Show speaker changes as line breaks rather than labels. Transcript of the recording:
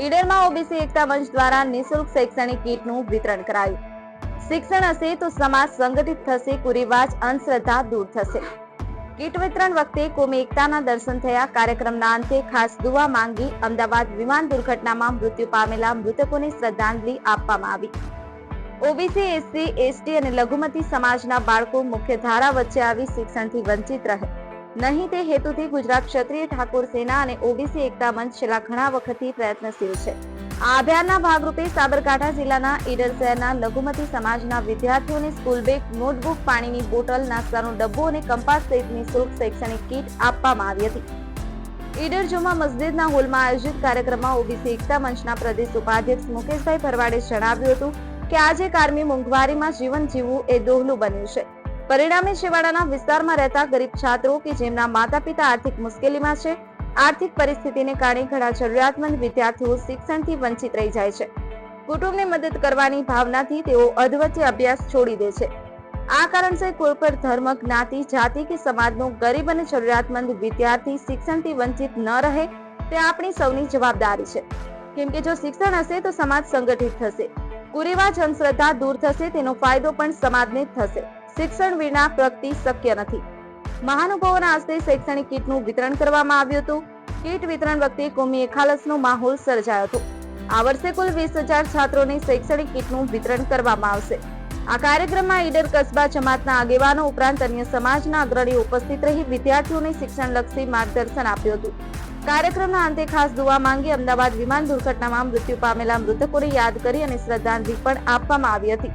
ઈડરમાં OBC એકતા મંચ દ્વારા નિઃશુલ્ક શૈક્ષણિક કીટનું વિતરણ કરાયું. શિક્ષણ હશે તો સમાજ સંગઠિત થશે, કુરિવાજ અંધશ્રદ્ધા દૂર થશે. કીટ વિતરણ વખતે કોમી એકતાના દર્શન થયા. કાર્યક્રમના અંતે ખાસ દુઆ માંગી અમદાવાદ વિમાન દુર્ઘટનામાં મૃત્યુ પામેલા મૃતકોને શ્રદ્ધાંજલિ આપવામાં આવી. ઓબીસી, એસસી, એસટી અને લઘુમતી સમાજના બાળકો મુખ્ય ધારા વચ્ચે આવી શિક્ષણથી વંચિત રહે નહીં તે હેતુથી ગુજરાત ક્ષત્રિય ઠાકોર સેના અને ઓબીસી એકતા મંચ છેલ્લા ઘણા વખતથી પ્રયત્નશીલ છે. આ અભિયાનના ભાગરૂપે સાબરકાંઠા જિલ્લાના ઈડર શહેરના લઘુમતી સમાજના વિદ્યાર્થીઓને સ્કૂલ બેગ, નોટબુક, પાણીની બોટલ, નાસ્તાનો ડબ્બો અને કંપાસ સહિત નિઃશુલ્ક શૈક્ષણિક કીટ આપવામાં આવી હતી. ઈડર જુમા મસ્જિદના હોલમાં આયોજિત કાર્યક્રમમાં ઓબીસી એકતા મંચના પ્રદેશ ઉપાધ્યક્ષ મુકેશભાઈ ભરવાડે જણાવ્યું હતું કે આજે કારમી મોંઘવારીમાં જીવન જીવવું એ દોહલું બન્યું છે. પરિણામે છેવાડાના વિસ્તારમાં રહેતા ગરીબ છાત્રો કે જેમના માતા પિતા આર્થિક મુશ્કેલીમાં છે, આર્થિક પરિસ્થિતિને કારણે ઘણા જરૂરિયાતમંદ વિદ્યાર્થીઓ શિક્ષણથી વંચિત રહી જાય છે. કુટુંબને મદદ કરવાની ભાવનાથી તેઓ અધવચ્ચે અભ્યાસ છોડી દે છે. આ કારણસર કોઈ પણ ધર્મ, જ્ઞાતિ, જાતિ કે સમાજનો ગરીબ અને જરૂરિયાતમંદ વિદ્યાર્થી શિક્ષણથી વંચિત ન રહે તે આપણી સૌની જવાબદારી છે. કેમ કે જો શિક્ષણ હશે તો સમાજ સંગઠિત થશે, કુરિવાજ અંધશ્રદ્ધા દૂર થશે, તેનો ફાયદો પણ સમાજને જ થશે. શિક્ષણ વિના પ્રગતિ શક્ય નથી. મહાનુભાવોના હસ્તે શૈક્ષણિક કીટનું વિતરણ કરવામાં આવ્યું હતું. કીટ વિતરણ વખતે કોમી એખાલસનો માહોલ સર્જાયો હતો. આ વર્ષે કુલ 20,000 છાત્રોને શૈક્ષણિક કીટનું વિતરણ કરવામાં આવશે. આ કાર્યક્રમમાં ઈડર કસ્બા જમાતના આગેવાનો ઉપરાંત અન્ય સમાજના અગ્રણીઓ ઉપસ્થિત રહી વિદ્યાર્થીઓને શિક્ષણલક્ષી માર્ગદર્શન આપ્યું હતું. કાર્યક્રમના અંતે ખાસ દુઆ માંગી અમદાવાદ વિમાન દુર્ઘટનામાં મૃત્યુ પામેલા મૃતકોને યાદ કરી અને શ્રદ્ધાંજલિ પણ આપવામાં આવી હતી.